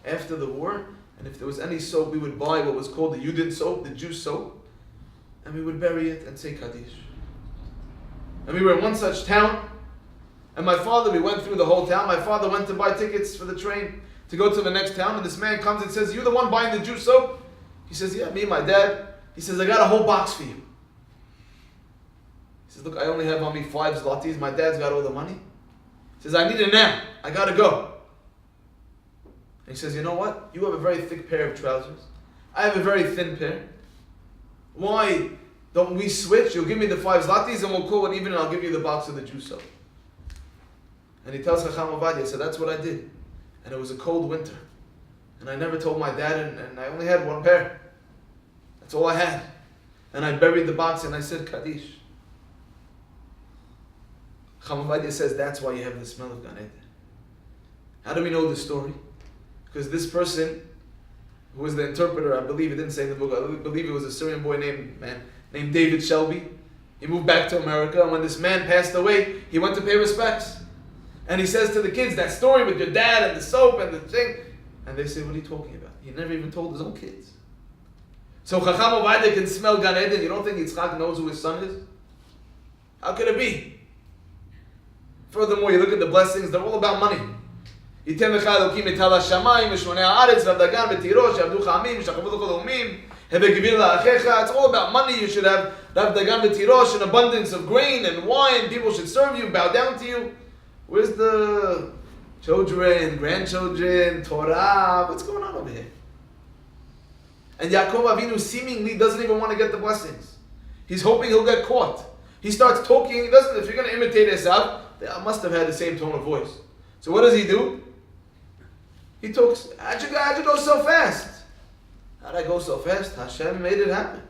after the war, and if there was any soap, we would buy what was called the Yudin soap, the Jew soap, and we would bury it and say Kaddish. And we were in one such town, and my father, we went through the whole town. My father went to buy tickets for the train to go to the next town, and this man comes and says, you the one buying the Jew soap? He says, yeah, me and my dad. He says, I got a whole box for you. He says, look, I only have on me 5 zlotys. My dad's got all the money. He says, I need it now. I gotta go. And he says, you know what? You have a very thick pair of trousers. I have a very thin pair. Why don't we switch? You'll give me the 5 zlotys and we'll call it even, and I'll give you the box of the Jew soap. And he tells Chacham Ovadia, so that's what I did. And it was a cold winter. And I never told my dad, and I only had 1 pair. That's all I had. And I buried the box and I said Kaddish. Chacham Ovadia says that's why you have the smell of Gan Eden. How do we know this story? Because this person, who was the interpreter, I believe it didn't say in the book, I believe it was a Syrian boy named David Shelby. He moved back to America, and when this man passed away, he went to pay respects. And he says to the kids, that story with your dad and the soap and the thing. And they say, what are you talking about? He never even told his own kids. So Chacham Ovadia can smell Gan Eden. You don't think Yitzchak knows who his son is? How could it be? Furthermore, you look at the blessings, they're all about money. It's all about money. You should have Rav Dagan v'Tirosh, an abundance of grain and wine. People should serve you, bow down to you. Where's the children, grandchildren, Torah? What's going on over here? And Yaakov Avinu seemingly doesn't even want to get the blessings. He's hoping he'll get caught. He starts talking. He doesn't. If you're going to imitate Esav, they must have had the same tone of voice. So what does he do? He talks. How'd you go so fast? How'd I go so fast? Hashem made it happen.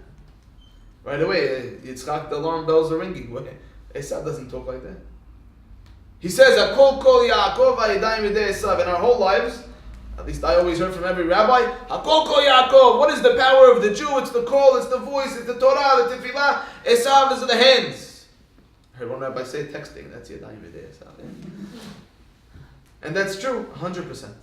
Right away, Yitzchak, the alarm bells are ringing. Esav doesn't talk like that. He says, Hakol kol Yaakov v'yadayim yedei Esav. In our whole lives, at least I always heard from every rabbi, Hakol kol Yaakov. What is the power of the Jew? It's the call, it's the voice, it's the Torah, the tefillah. Esav is the hands. I heard one rabbi say texting. That's yadayim yedei Esav. And that's true, 100%.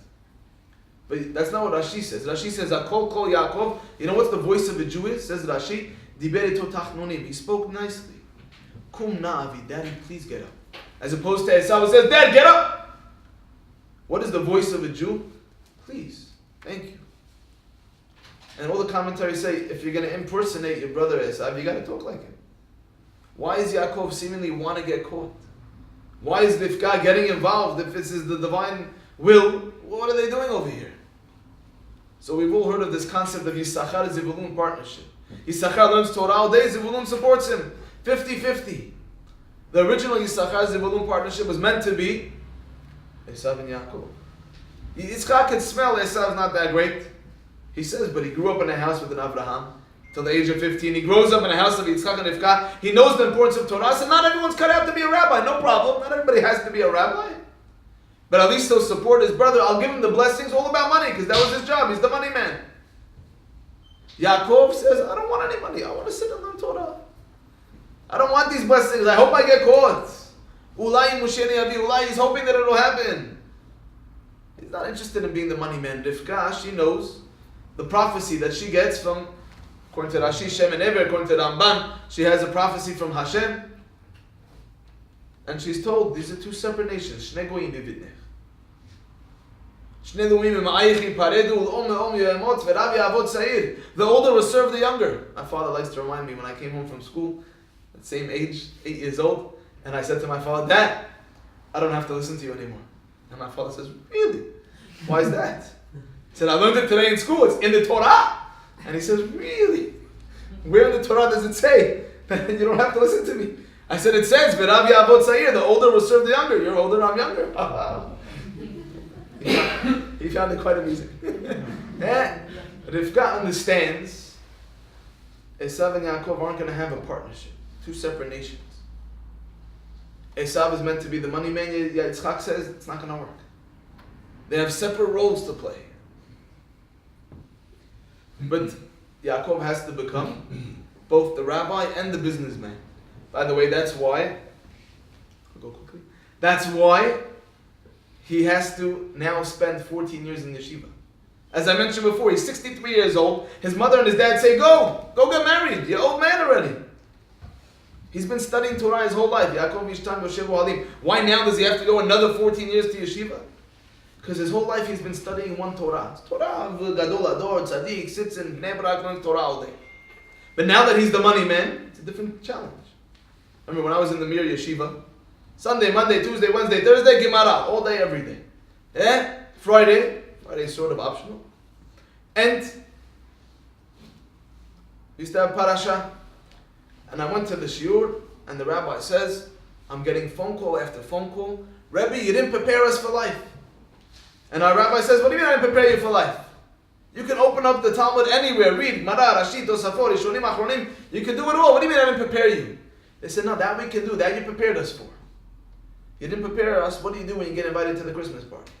But that's not what Rashi says. Rashi says, Hakol kol Yaakov. You know what the voice of the Jew is? Says Rashi, Diber ito tachnonim. He spoke nicely. Kum na'avi, Daddy, please get up. As opposed to Esav, who says, Dad, get up! What is the voice of a Jew? Please, thank you. And all the commentaries say, if you're going to impersonate your brother Esav, you got to talk like him. Why is Yaakov seemingly want to get caught? Why is Rivka getting involved if this is the divine will? What are they doing over here? So we've all heard of this concept of Yisachar Zivulun partnership. Yisachar learns Torah all day, Zivulun supports him. 50-50. The original Yisachar Zivulun partnership was meant to be Esav and Yaakov. Yitzchak can smell Esav's not that great. He says, but he grew up in a house with an Abraham till the age of 15. He grows up in a house of Yitzchak and Rivka. He knows the importance of Torah. So not everyone's cut out to be a rabbi. No problem. Not everybody has to be a rabbi. But at least he'll support his brother. I'll give him the blessings all about money because that was his job. He's the money man. Yaakov says, I don't want any money. I want to sit and learn Torah. I don't want these blessings. I hope I get caught. Ulai Musheni Avi. Ulai, he's hoping that it'll happen. He's not interested in being the money man. Rivka, she knows the prophecy that she gets from, according to Rashi, Shem and Ever, according to Ramban, she has a prophecy from Hashem. And she's told, these are 2 separate nations. Shnei goyim b'vidnech. Shnei luim ma'ayichi paredu l'om le'om ye'emot v'rav ya'avod sa'ir. The older will serve the younger. My father likes to remind me when I came home from school, at the same age, 8 years old, and I said to my father, Dad, I don't have to listen to you anymore. And my father says, really? Why is that? He said, I learned it today in school. It's in the Torah. And he says, really? Where in the Torah does it say that you don't have to listen to me? I said, it says, V'rav ya'avod sa'ir, the older will serve the younger. You're older, I'm younger. He found it quite amusing. Rivka understands Esav and Yaakov aren't going to have a partnership. 2 separate nations. Esav is meant to be the money man. Yitzchak says it's not going to work. They have separate roles to play. But Yaakov has to become both the rabbi and the businessman. By the way, that's why, I'll go quickly. That's why he has to now spend 14 years in yeshiva. As I mentioned before, he's 63 years old. His mother and his dad say, go get married. You're an old man already. He's been studying Torah his whole life. Yaakov Yishtan Yoshev Halim. Why now does he have to go another 14 years to yeshiva? Because his whole life he's been studying one Torah. It's Torah, Gadol Ador, Tzaddik, sits in Bnei Brak learning Torah all day. But now that he's the money man, it's a different challenge. I remember when I was in the Mir Yeshiva, Sunday, Monday, Tuesday, Wednesday, Thursday, Gemara, all day, every day. Friday is sort of optional. And we used to have parasha. And I went to the shiur, and the rabbi says, I'm getting phone call after phone call. Rebbe, you didn't prepare us for life. And our rabbi says, what do you mean I didn't prepare you for life? You can open up the Talmud anywhere, read Mara, Rashid, Tosafot, Rishonim, Achronim. You can do it all. What do you mean I didn't prepare you? They said, no, that we can do. That you prepared us for. You didn't prepare us. What do you do when you get invited to the Christmas party?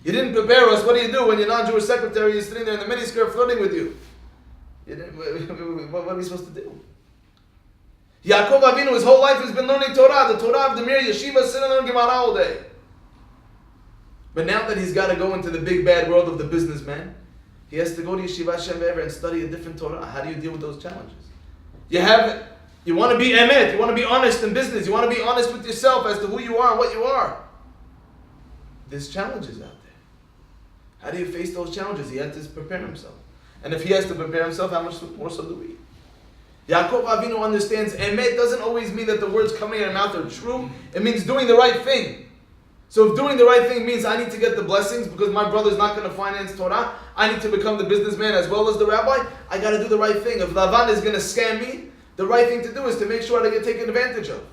You didn't prepare us. What do you do when your non-Jewish secretary is sitting there in the miniskirt flirting with you? What are we supposed to do? Yaakov Avinu, his whole life has been learning Torah. The Torah of the Mir Yeshiva, sitting and learning Gemara all day. But now that he's got to go into the big bad world of the businessman, he has to go to Yeshiva Shem Ve'er and study a different Torah. How do you deal with those challenges? You want to be emet, you want to be honest in business, you want to be honest with yourself as to who you are and what you are. There's challenges out there. How do you face those challenges? He has to prepare himself. And if he has to prepare himself, how much more so do we? Yaakov Avinu understands emet doesn't always mean that the words coming out of your mouth are true. It means doing the right thing. So if doing the right thing means I need to get the blessings because my brother's not going to finance Torah, I need to become the businessman as well as the rabbi, I got to do the right thing. If Lavan is going to scam me, the right thing to do is to make sure I don't get taken advantage of.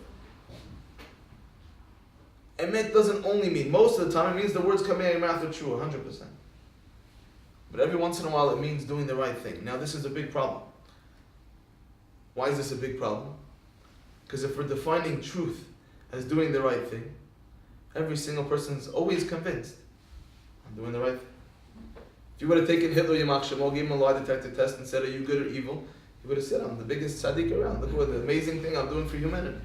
Emet doesn't only mean, most of the time, it means the words coming out of your mouth are true, 100%. But every once in a while, it means doing the right thing. Now, this is a big problem. Why is this a big problem? Because if we're defining truth as doing the right thing, every single person is always convinced, I'm doing the right thing. If you would have taken Hitler Yamach Shemo, gave him a lie detector test and said, are you good or evil? He would have said, I'm the biggest tzaddik around. Look what the amazing thing I'm doing for humanity.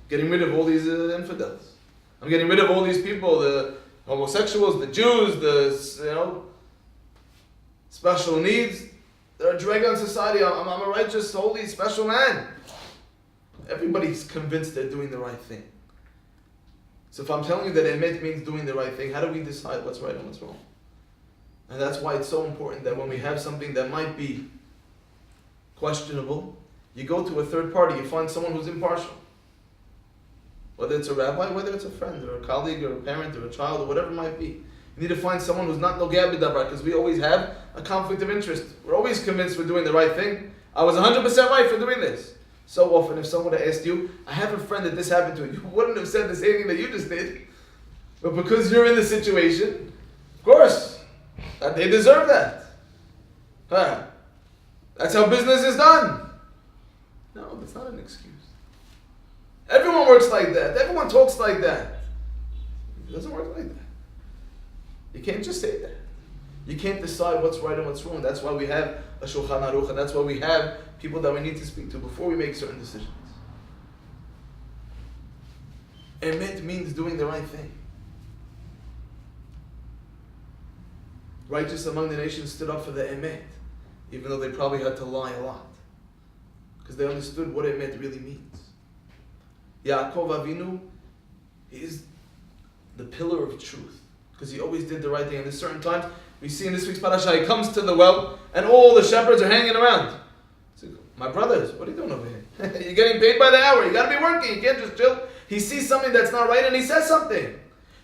Getting rid of all these infidels. I'm getting rid of all these people, the homosexuals, the Jews, the special needs. They're a drag on society. I'm a righteous, holy, special man. Everybody's convinced they're doing the right thing. So if I'm telling you that emet means doing the right thing, how do we decide what's right and what's wrong? And that's why it's so important that when we have something that might be questionable, you go to a third party, you find someone who's impartial. Whether it's a rabbi, whether it's a friend, or a colleague, or a parent, or a child, or whatever it might be. You need to find someone who's not nogea b'davar, because we always have a conflict of interest. We're always convinced we're doing the right thing. I was 100% right for doing this. So often, if someone would have asked you, I have a friend that this happened to, you wouldn't have said the same thing that you just did. But because you're in the situation, of course, they deserve that. That's how business is done. No, that's not an excuse. Everyone works like that. Everyone talks like that. It doesn't work like that. You can't just say that. You can't decide what's right and what's wrong. That's why we have a Shulchan Aruch, and that's why we have people that we need to speak to before we make certain decisions. Emet means doing the right thing. Righteous among the nations stood up for the emet, even though they probably had to lie a lot, because they understood what emet really means. Yaakov Avinu, he is the pillar of truth, because he always did the right thing. And there's certain times, we see in this week's parasha, he comes to the well, and all the shepherds are hanging around. So, my brothers, what are you doing over here? You're getting paid by the hour. You got to be working. You can't just chill. He sees something that's not right, and he says something.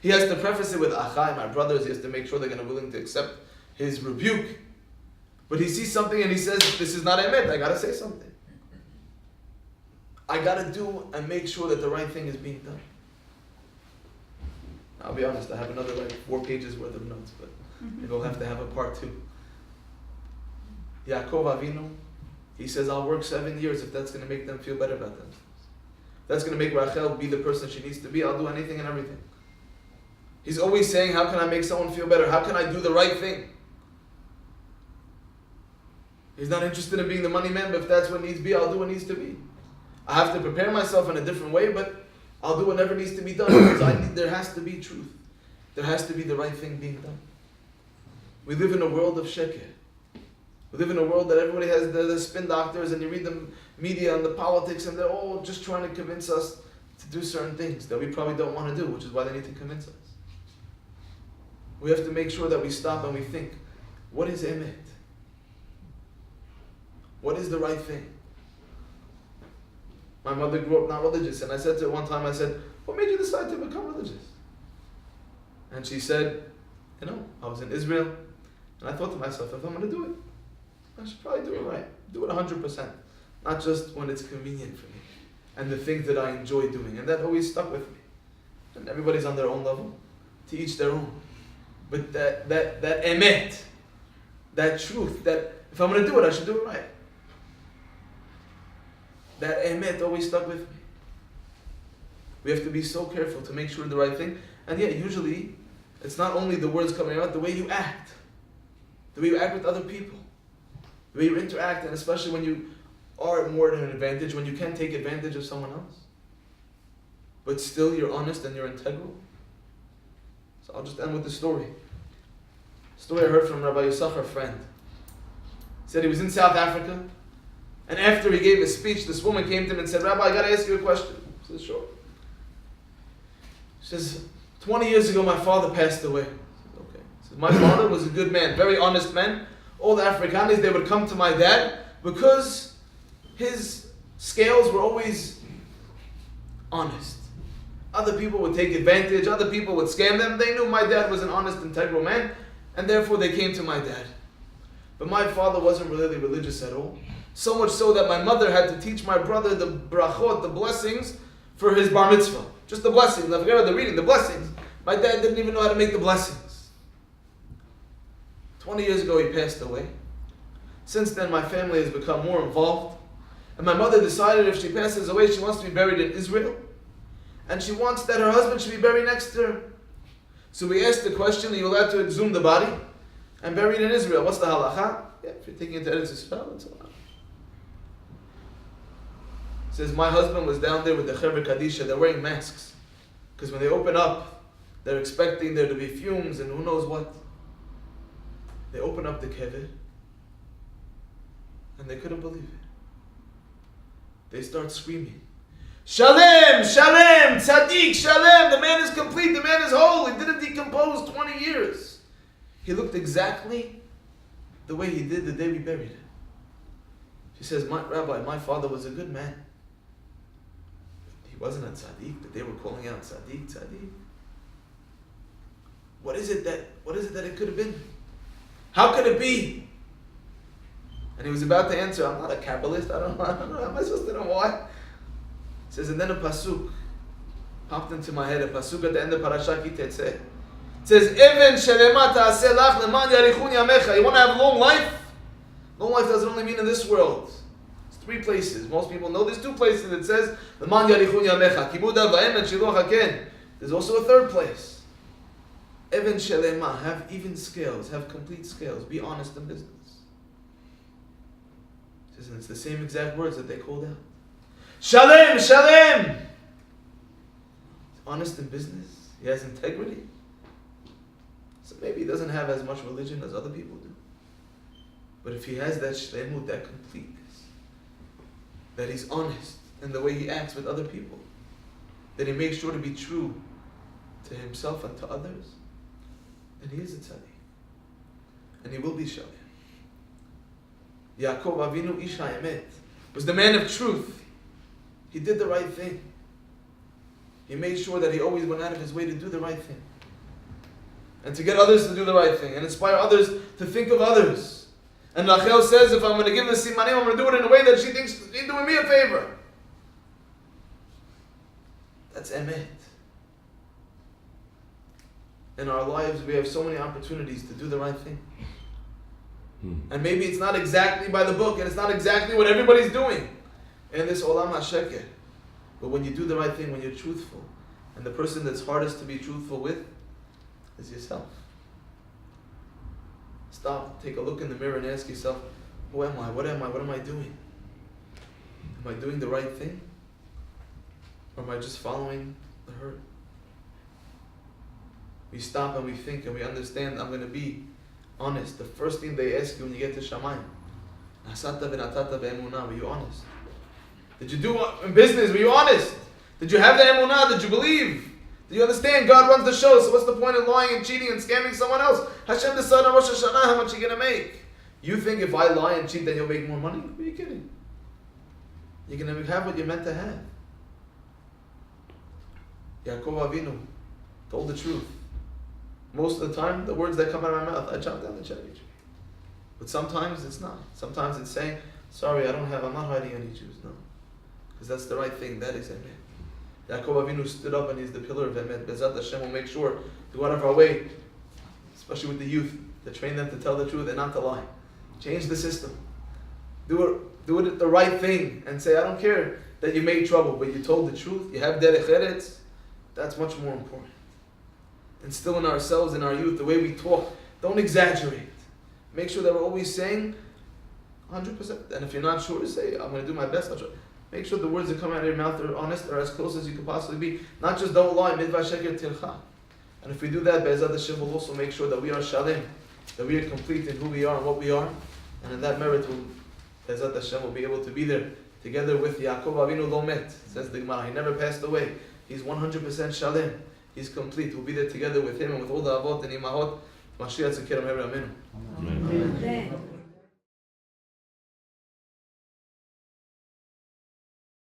He has to preface it with Achai, my brothers. He has to make sure they're going to be willing to accept his rebuke. But he sees something and he says, this is not emet. I got to say something. I got to do and make sure that the right thing is being done. I'll be honest, I have another 4 pages worth of notes, but maybe we'll have to have a part 2. Yaakov Avinu, he says, I'll work 7 years if that's going to make them feel better about themselves. If that's going to make Rachel be the person she needs to be, I'll do anything and everything. He's always saying, how can I make someone feel better? How can I do the right thing? He's not interested in being the money man, but if that's what needs to be, I'll do what needs to be. I have to prepare myself in a different way, but I'll do whatever needs to be done, because there has to be truth. there has to be the right thing being done. We live in a world of sheker. We live in a world that everybody has the spin doctors, and you read the media and the politics, and they're all just trying to convince us to do certain things that we probably don't want to do, which is why they need to convince us. We have to make sure that we stop and we think, what is emet? What is the right thing? My mother grew up not religious, and I said to her one time, I said, what made you decide to become religious? And she said, I was in Israel, and I thought to myself, if I'm going to do it, I should probably do it right. Do it 100%. Not just when it's convenient for me. And the things that I enjoy doing. And that always stuck with me. And everybody's on their own level. To each their own. But that emet, that truth, that if I'm going to do it, I should do it right. That emet always stuck with me. We have to be so careful to make sure the right thing. And yet, usually, it's not only the words coming out, the way you act. The way you act with other people. The way you interact, and especially when you are more at an advantage, when you can take advantage of someone else. But still you're honest and you're integral. So I'll just end with the story. A story I heard from Rabbi Yosef, our friend. He said he was in South Africa, and after he gave his speech, this woman came to him and said, Rabbi, I got to ask you a question. He says, sure. She says, 20 years ago my father passed away. Okay. He says, my father was a good man, very honest man. All the Afrikanis, they would come to my dad because his scales were always honest. Other people would take advantage, other people would scam them. They knew my dad was an honest, integral man, and therefore they came to my dad. But my father wasn't really religious at all. So much so that my mother had to teach my brother the brachot, the blessings, for his bar mitzvah. Just the blessings. I forget about the reading, the blessings. My dad didn't even know how to make the blessings. 20 years ago he passed away. Since then my family has become more involved. And my mother decided if she passes away, she wants to be buried in Israel. And she wants that her husband should be buried next to her. So we asked the question, are you allowed to exhume the body and bury it in Israel? What's the halacha? Yeah, if you're taking it to Eretz Yisrael, it's allowed. It says, my husband was down there with the Chevra Kadisha. They're wearing masks. Because when they open up, they're expecting there to be fumes and who knows what. They open up the kever, and they couldn't believe it. They start screaming, Shalem, Shalem, Tzaddik, Shalem. The man is complete, the man is whole. He didn't decompose 20 years. He looked exactly the way he did the day we buried him. She says, Rabbi, my father was a good man. He wasn't a tzaddik, but they were calling out tzaddik, tzaddik. What is it that it could have been? How could it be? And he was about to answer, I'm not a Kabbalist, I don't know, how am I supposed to know why? It says, and then a pasuk popped into my head, a pasuk at the end of Parashat Ki Tetzeh. It says, Even shelema ta'aseh lach leman yarichun yamecha. You want to have long life? Long life doesn't only mean in this world. It's 3 places. Most people know there's 2 places that says, leman yarichun yamecha. Kibud avayim and shiluach haken. There's also a 3rd place. Even shelema, have even scales, have complete scales. Be honest in business. It says, and it's the same exact words that they called out. Shalem, Shalem! He's honest in business. He has integrity. So maybe he doesn't have as much religion as other people do. But if he has that shlemut, that completeness, that he's honest in the way he acts with other people, that he makes sure to be true to himself and to others, and he is a tzaddik. And he will be Shalem. Yaakov Avinu Ish HaEmet was the man of truth. He did the right thing. He made sure that he always went out of his way to do the right thing. And to get others to do the right thing. And inspire others to think of others. And Rachel says, if I'm going to give the simanim, I'm going to do it in a way that she thinks she's doing me a favor. That's emet. In our lives, we have so many opportunities to do the right thing. And maybe it's not exactly by the book, and it's not exactly what everybody's doing in this olam ha-sheker. But when you do the right thing, when you're truthful, and the person that's hardest to be truthful with is yourself. Stop, take a look in the mirror and ask yourself, who am I? What am I? What am I doing? Am I doing the right thing? Or am I just following the herd? we stop and we think and we understand, I'm going to be honest. The first thing they ask you when you get to Shamayim, were you honest? Did you do in business? Were you honest? Did you have the emunah? Did you believe? Do you understand? God runs the show, so what's the point of lying and cheating and scamming someone else? Hashem decided on Rosh Hashanah how much you're going to make. You think if I lie and cheat then you'll make more money? Who are you kidding? You're going to have what you're meant to have. Yaakov Avinu told the truth. Most of the time, the words that come out of my mouth, I chop down the cherry tree. But sometimes it's not. Sometimes it's saying, sorry, I'm not hiding any Jews. No. Because that's the right thing. That is Emet. Yaakov Avinu stood up and he's the pillar of Emet. Bezat Hashem will make sure to go out of our way, especially with the youth, to train them to tell the truth and not to lie. Change the system. Do it the right thing and say, I don't care that you made trouble, but you told the truth. You have derech eretz. That's much more important. Instill in ourselves, in our youth, the way we talk. Don't exaggerate. Make sure that we're always saying 100%. And if you're not sure, say, I'm going to do my best. I'll try. Make sure the words that come out of your mouth are honest, are as close as you could possibly be. Not just don't lie. Midva sheker tilcha. And if we do that, Be'ezat Hashem will also make sure that we are shalim, that we are complete in who we are and what we are. And in that merit, Be'ezat Hashem will be able to be there together with Yaakov Avinu lo met. Says the Gemara. He never passed away. He's 100% shalim. He's complete. We'll be there together with him and with all the avot and imahot. Mashiach tzedkei Amen. Amen.